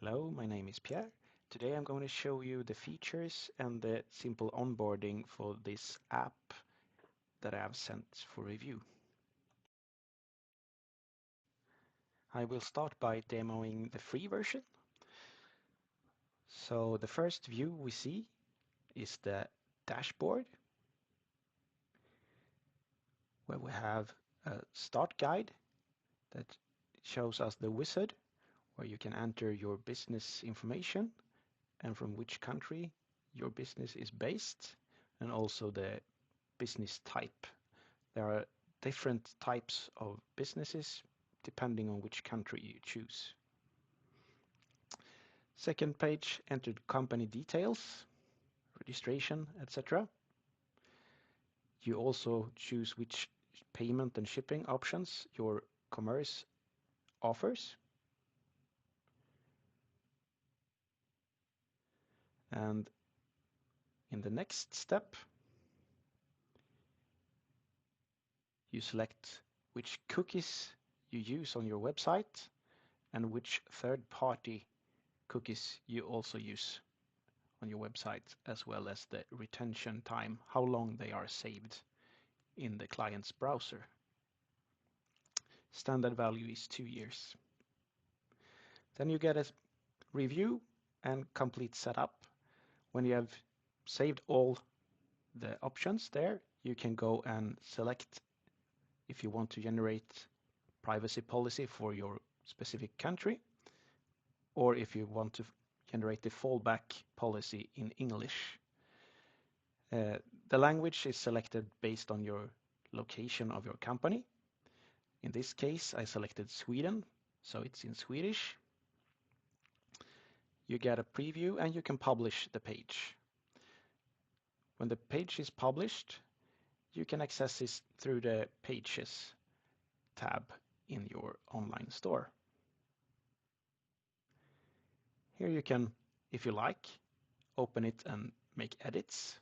Hello, my name is Pierre. Today I'm going to show you the features and the simple onboarding for this app that I have sent for review. I will start by demoing the free version. So the first view we see is the dashboard, where we have a start guide that shows us the wizard, where you can enter your business information and from which country your business is based, and also the business type. There are different types of businesses depending on which country you choose. Second page, enter company details, registration, etc. You also choose which payment and shipping options your commerce offers. And in the next step, you select which cookies you use on your website and which third-party cookies you also use on your website, as well as the retention time, how long they are saved in the client's browser. Standard value is 2 years. Then you get a review and complete setup. When you have saved all the options there, you can go and select if you want to generate privacy policy for your specific country, or if you want to generate the fallback policy in English. The language is selected based on your location of your company. In this case, I selected Sweden, so it's in Swedish. You get a preview and you can publish the page. When the page is published, you can access this through the Pages tab in your online store. Here you can, if you like, open it and make edits.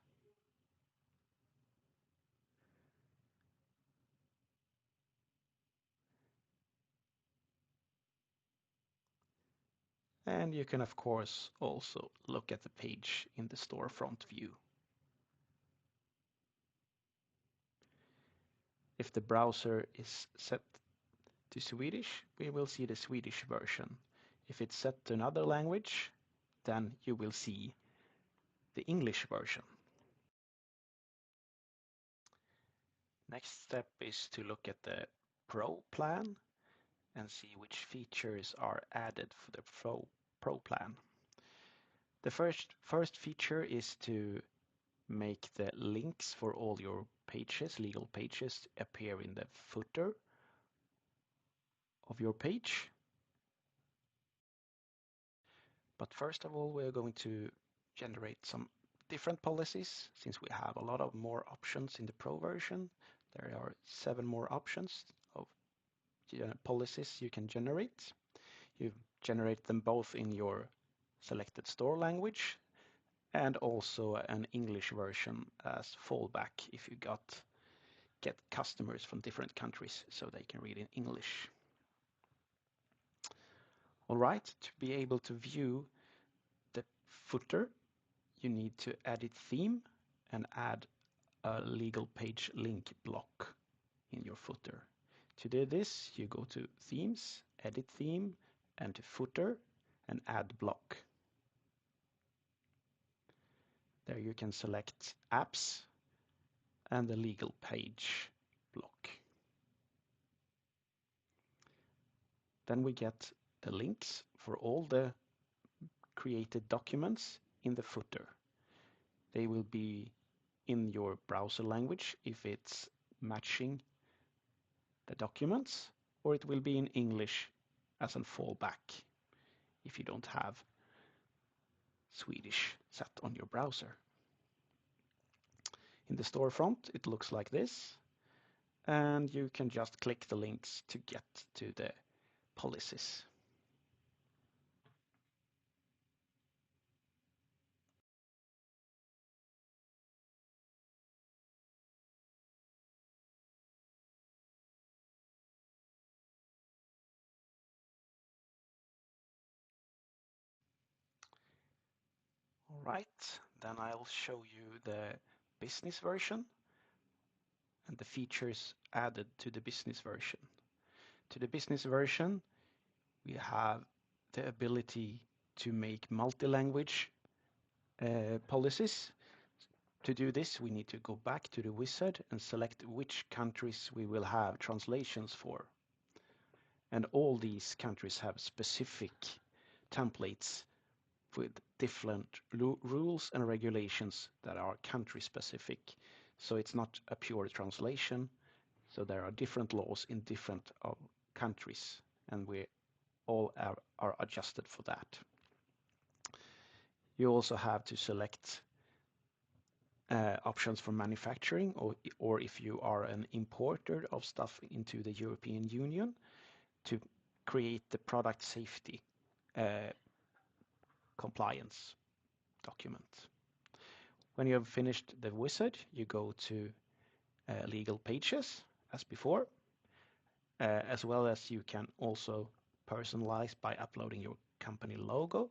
And you can, of course, also look at the page in the storefront view. If the browser is set to Swedish, we will see the Swedish version. If it's set to another language, then you will see the English version. Next step is to look at the Pro plan and see which features are added for the Pro plan. The first feature is to make the links for all your pages, legal pages, appear in the footer of your page. But first of all, we're going to generate some different policies, since we have a lot of more options in the Pro version. There are 7 more options of policies you can generate. You generate them both in your selected store language and also an English version as fallback if you get customers from different countries so they can read in English. All right, to be able to view the footer, you need to edit theme and add a legal page link block in your footer. To do this, you go to Themes, Edit Theme, and to Footer, and Add Block. There you can select Apps and the legal page block. Then we get the links for all the created documents in the footer. They will be in your browser language if it's matching the documents, or it will be in English as a fallback if you don't have Swedish set on your browser. In the storefront, it looks like this, and you can just click the links to get to the policies. Right, then I'll show you the business version and the features added to the business version. To the business version, we have the ability to make multi-language policies. To do this, we need to go back to the wizard and select which countries we will have translations for. And all these countries have specific templates with different rules and regulations that are country specific. So it's not a pure translation. So there are different laws in different countries, and we all are adjusted for that. You also have to select options for manufacturing, or if you are an importer of stuff into the European Union, to create the product safety compliance document. When you have finished the wizard, you go to legal pages as before, as well as you can also personalize by uploading your company logo.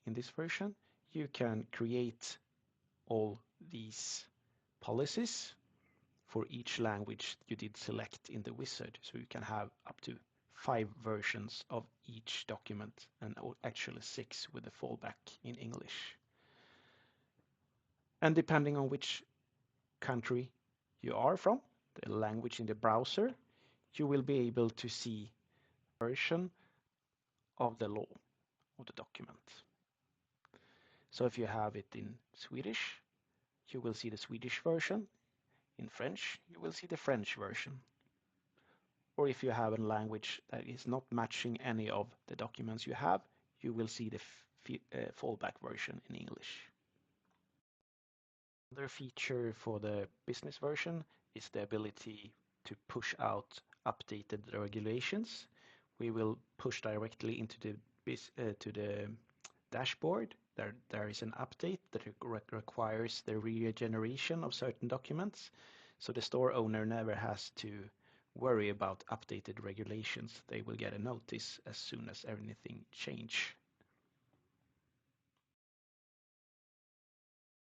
In this version, you can create all these policies for each language you did select in the wizard. So you can have up to 5 versions of each document, and actually 6 with the fallback in English. And depending on which country you are from, the language in the browser, you will be able to see a version of the law of the document. So if you have it in Swedish, you will see the Swedish version. In French, you will see the French version. Or if you have a language that is not matching any of the documents you have, you will see the fallback version in English. Another feature for the business version is the ability to push out updated regulations. We will push directly into the dashboard. There is an update that requires the regeneration of certain documents, so the store owner never has to worry about updated regulations. They will get a notice as soon as anything change.